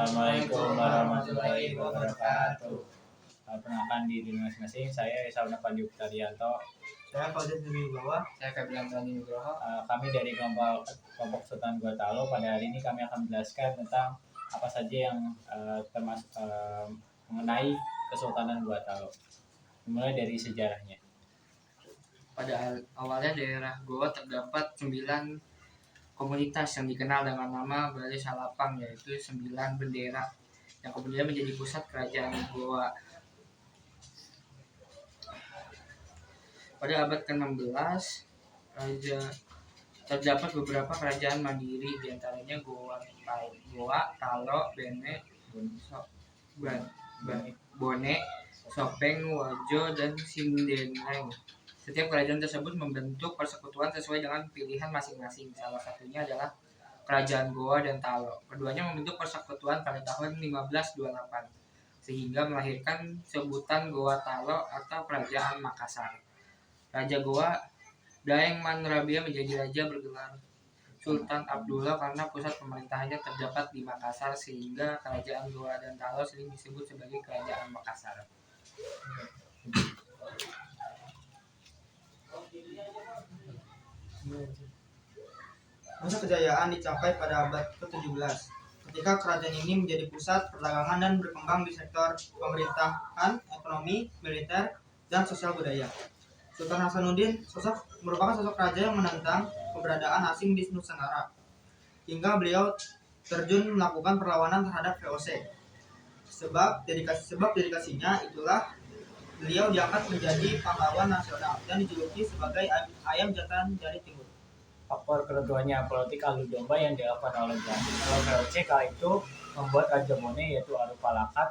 Assalamualaikum warahmatullahi wabarakatuh. Perkenalkan diri masing-masing. Saya Sauna Pandi Uktarianto. Saya Fauzan Wibawa. Saya Febrian Rani Nugroho. Kami dari kelompok Sultan Gua Talo. Pada hari ini kami akan menjelaskan tentang apa saja yang termasuk mengenai Kesultanan Gua Talo. Mulai dari sejarahnya. Pada awalnya daerah Goa terdapat 9 komunitas yang dikenal dengan nama Balai Salapang, yaitu 9 bendera yang kemudian menjadi pusat kerajaan Goa. Pada abad ke-16 terdapat beberapa kerajaan mandiri, diantaranya Goa, Talo, Bene, Bone, Sopeng, Wajo, dan Sindenreng. Setiap kerajaan tersebut membentuk persekutuan sesuai dengan pilihan masing-masing. Salah satunya adalah Kerajaan Goa dan Talo. Keduanya membentuk persekutuan pada tahun 1528 sehingga melahirkan sebutan Goa Talo atau Kerajaan Makassar. Raja Goa, Daeng Man Rabia, menjadi raja bergelar Sultan Abdullah karena pusat pemerintahannya terdapat di Makassar, sehingga Kerajaan Goa dan Talo sering disebut sebagai Kerajaan Makassar. Masa kejayaan dicapai pada abad ke-17 ketika kerajaan ini menjadi pusat perdagangan dan berkembang di sektor pemerintahan, ekonomi, militer, dan sosial budaya. Sultan Hasanuddin merupakan sosok raja yang menentang keberadaan asing di Nusantara hingga beliau terjun melakukan perlawanan terhadap VOC. Sebab dedikasinya itulah beliau diangkat menjadi pahlawan nasional dan dijuluki sebagai ayam jantan dari timur. Faktor ketentuannya politik adu domba yang dilakukan oleh Belanda. Kalau VOC kala itu membuat Raja Bone, yaitu Arupalaka,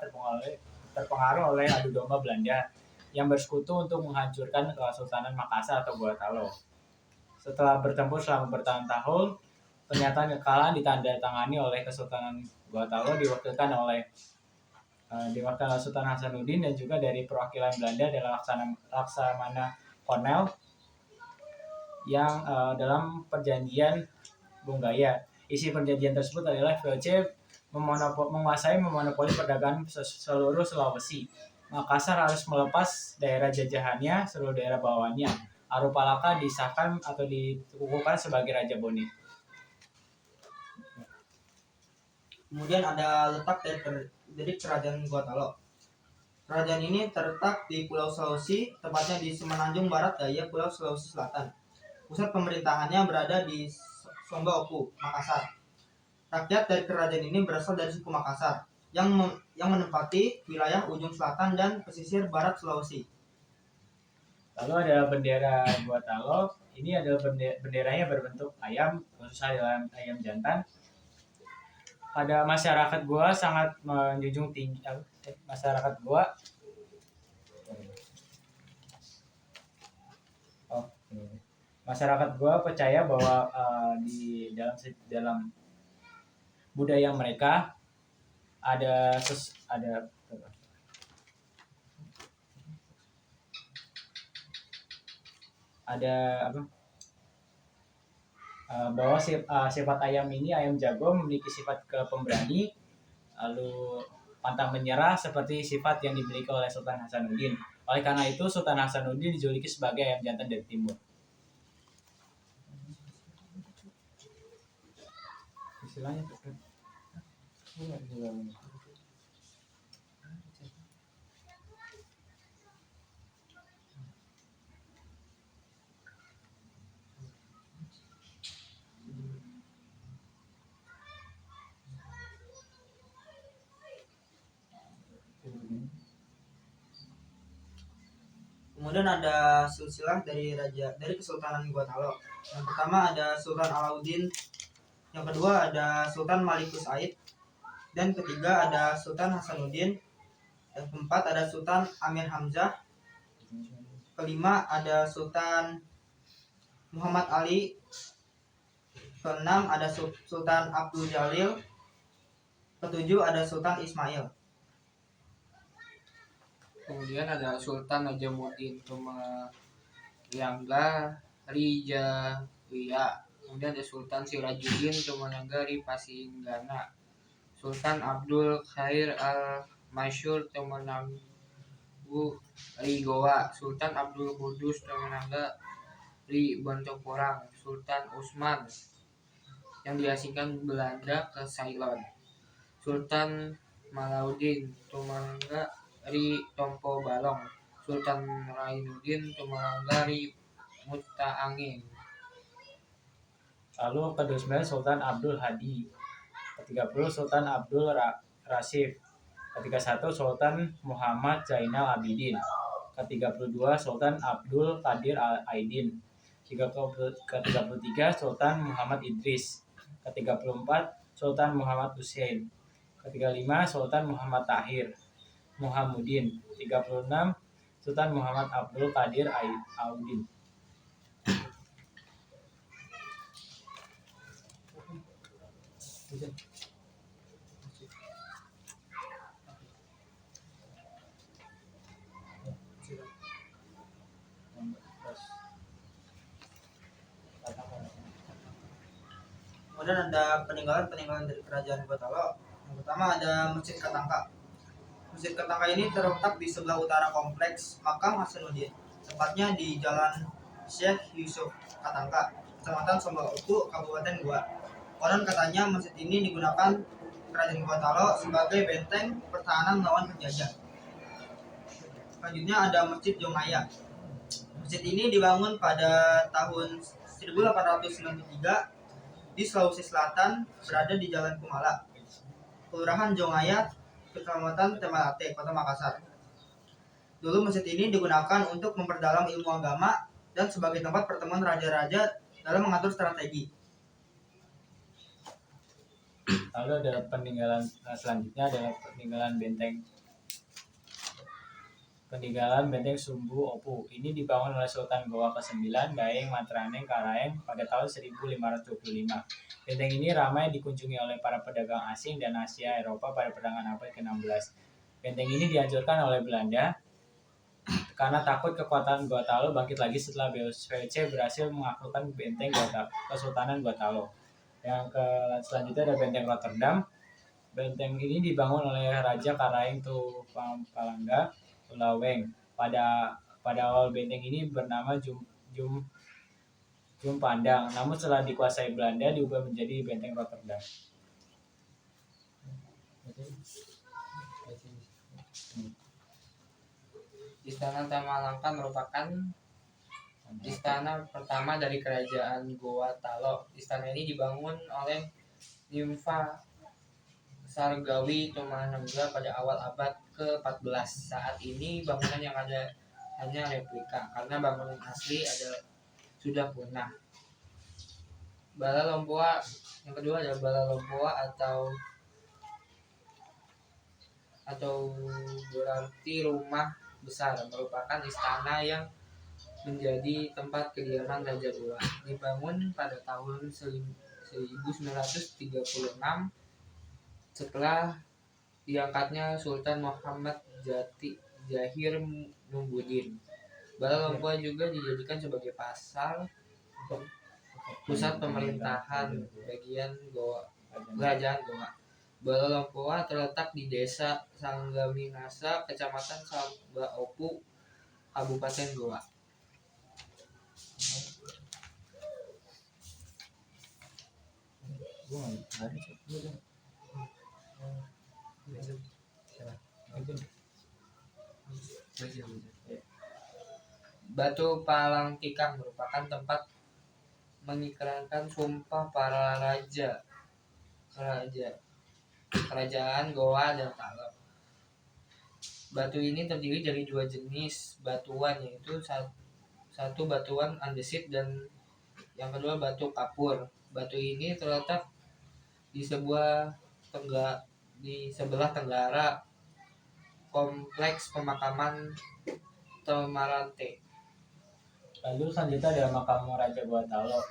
terpengaruh oleh adu domba Belanda yang bersekutu untuk menghancurkan Kesultanan Makassar atau Gua Talo. Setelah bertempur selama bertahun-tahun, pernyataan kekalahan ditandatangani oleh Kesultanan Gua Talo diwakilkan oleh Sultan Hasanuddin dan juga dari perwakilan Belanda adalah Laksamana Cornel yang dalam perjanjian Bunggaya. Isi perjanjian tersebut adalah VOC menguasai monopoli perdagangan seluruh Sulawesi. Makassar harus melepas daerah jajahannya, seluruh daerah bawahannya. Arupalaka disahkan atau dikukuhkan sebagai Raja Bone. Kemudian ada letak dari Kerajaan Gua Talo. Kerajaan ini terletak di Pulau Sulawesi, tepatnya di Semenanjung Barat Daya Pulau Sulawesi Selatan. Pusat pemerintahannya berada di Somba Oku, Makassar. Rakyat dari kerajaan ini berasal dari suku Makassar yang menempati wilayah ujung selatan dan pesisir barat Sulawesi. Lalu ada bendera Gua Talo. Ini adalah benderanya berbentuk ayam, khususnya dalam ayam jantan. Pada masyarakat Goa sangat menjunjung tinggi masyarakat Goa. Masyarakat Goa percaya bahwa di dalam budaya mereka ada bahwa sifat ayam ini, ayam jago, memiliki sifat pemberani, lalu pantang menyerah seperti sifat yang dimiliki oleh Sultan Hasanuddin. Oleh karena itu Sultan Hasanuddin dijuluki sebagai ayam jantan dari timur. Istilahnya Kemudian ada silsilah dari Kesultanan Gua Talo. Yang pertama ada Sultan Alauddin, yang kedua ada Sultan Malikus Said, dan ketiga ada Sultan Hasanuddin, yang keempat ada Sultan Amir Hamzah, kelima ada Sultan Muhammad Ali, keenam ada Sultan Abdul Jalil, ketujuh ada Sultan Ismail. Kemudian ada Sultan Najamuddin Tumangga Rijawiya. Kemudian ada Sultan Sirajuddin Tumangga Ripasinggana. Sultan Abdul Khair al-Masyur Tumenggu ri Goa, Sultan Abdul Kudus Tumengga ri Bontoporang, Sultan Utsman yang diasingkan Belanda ke Ceylon, Sultan Malaudin Tumengga ri Tompo Balong, Sultan Rainuddin Tumengga ri Muttaangin. Lalu ke-29 Sultan Abdul Hadi, ke-30 Sultan Abdul Rasif, ke-31 Sultan Muhammad Zainal Abidin, ke-32 Sultan Abdul Qadir Aidin, ke-33 Sultan Muhammad Idris, ke-34 Sultan Muhammad Hussein, ke-35 Sultan Muhammad Tahir Muhammuddin, 36 Sultan Muhammad Abdul Qadir Audin. Kemudian ada peninggalan dari kerajaan Gotalo. Yang pertama ada Masjid Katangka. Masjid Katangka ini terletak di sebelah utara kompleks Makam Hasanuddin, tepatnya di Jalan Syekh Yusuf Katangka, Kecamatan Sombauku, Kabupaten Goa. Konon katanya masjid ini digunakan kerajaan Gotalo sebagai benteng pertahanan lawan penjajah. Selanjutnya ada Masjid Jongaya. Masjid ini dibangun pada tahun 1893 di Sulawesi Selatan, berada di Jalan Kumala, Kelurahan Jongaya, Kecamatan Temalate, Kota Makassar. Dulu masjid ini digunakan untuk memperdalam ilmu agama dan sebagai tempat pertemuan raja-raja dalam mengatur strategi. Lalu ada peninggalan selanjutnya adalah peninggalan benteng Sumbu Opu. Ini dibangun oleh Sultan Goa ke-9 Daeng Matraneng Karaeng pada tahun 1525. Benteng ini ramai dikunjungi oleh para pedagang asing dan Asia Eropa pada pertengahan abad ke-16. Benteng ini dihancurkan oleh Belanda karena takut kekuatan Gotalo bangkit lagi setelah VOC berhasil menaklukkan benteng Kesultanan Gotalo. Yang selanjutnya ada benteng Rotterdam. Benteng ini dibangun oleh Raja Karaeng Palangga Tulaweng. Pada awal benteng ini bernama Jum Pandang, namun setelah dikuasai Belanda diubah menjadi benteng Rotterdam. Istana Tamalangka merupakan istana pertama dari kerajaan Goa Talo. Istana ini dibangun oleh Nimfa Sargawi Tumangga pada awal abad ke-14. Saat ini bangunan yang ada hanya replika karena bangunan asli sudah punah. Bala Lompoa yang kedua adalah Bala Lompoa atau berarti rumah besar, merupakan istana yang menjadi tempat kediaman Raja Goa. Dibangun pada tahun 1936 setelah diangkatnya Sultan Muhammad Jahir Mungguddin. Bala Lompoa juga dijadikan sebagai pusat pemerintahan bagian Kerajaan Goa. Bala Lompoa terletak di Desa Sanggaminasa, Kecamatan Sambaopu, Kabupaten Goa. Batu Palangtikang merupakan tempat mengikrarkan sumpah para raja kerajaan Goa dan Talo. Batu ini terdiri dari dua jenis batuan, yaitu satu batuan andesit dan yang kedua batu kapur. Batu ini terletak di sebelah tenggara kompleks pemakaman Temarante. Lalu selanjutnya adalah makam Raja Goa Talo.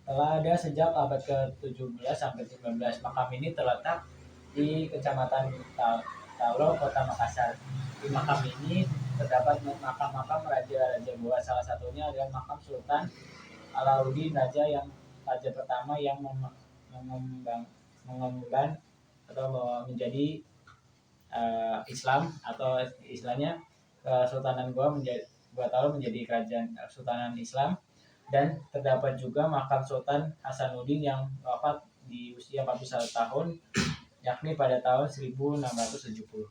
Telah ada sejak abad ke-17 sampai 19. Makam ini terletak di Kecamatan Talo, Kota Makassar. Di makam ini terdapat makam-makam raja-raja Goa. Salah satunya adalah makam Sultan Alauddin, raja pertama yang mengemban atau menjadi Islam, atau istilahnya Kesultanan Gua Talo menjadi kerajaan Sultanan Islam. Dan terdapat juga makam Sultan Hasanuddin yang wafat di usia 41 tahun, yakni pada tahun 1670.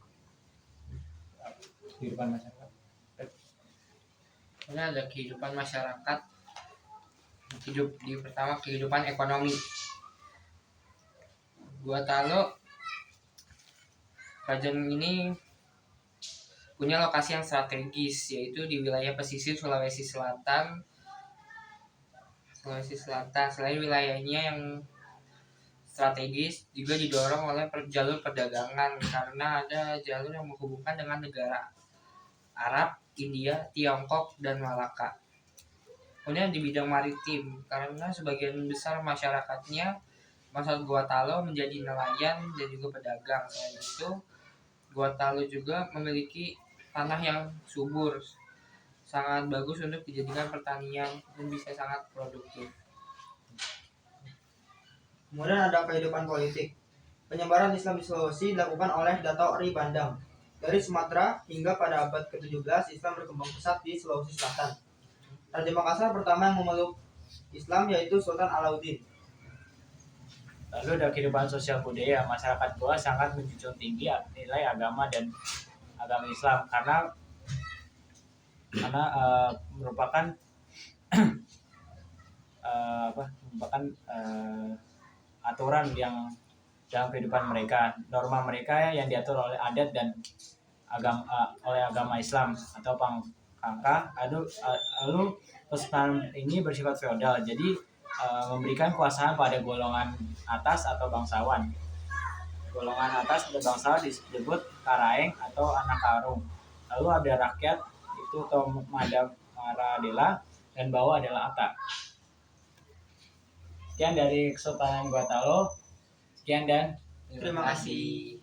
Kehidupan masyarakat. Ini ada kehidupan masyarakat. Pertama kehidupan ekonomi. Gua Talo, kerajaan ini punya lokasi yang strategis, yaitu di wilayah pesisir Sulawesi Selatan. Selain wilayahnya yang strategis, juga didorong oleh jalur perdagangan karena ada jalur yang menghubungkan dengan negara Arab, India, Tiongkok, dan Malaka. Kemudian di bidang maritim, karena sebagian besar masyarakatnya masyarakat Gua Talo menjadi nelayan dan juga pedagang. Selain itu, Gua Talo juga memiliki tanah yang subur, sangat bagus untuk dijadikan pertanian dan bisa sangat produktif. Kemudian ada kehidupan politik. Penyebaran Islam di Sulawesi dilakukan oleh Dato' Ri Bandang. Dari Sumatera hingga pada abad ke-17, Islam berkembang pesat di Sulawesi Selatan. Raja Makassar pertama yang memeluk Islam yaitu Sultan Alauddin. Lalu ada kehidupan sosial budaya. Masyarakat Goa sangat menjunjung tinggi nilai agama dan agama Islam karena merupakan aturan yang dalam kehidupan mereka, norma mereka yang diatur oleh adat dan oleh agama Islam atau pangkah. Lalu kesultanan ini bersifat feodal, jadi memberikan kuasaan pada golongan atas atau bangsawan. Golongan atas atau bangsawan disebut karaeng atau anak karung. Lalu ada rakyat, itu Tomada Maradela, dan bawah adalah Ata. Sekian dari Kesultanan Gua Talo. Sekian dan Terima kasih.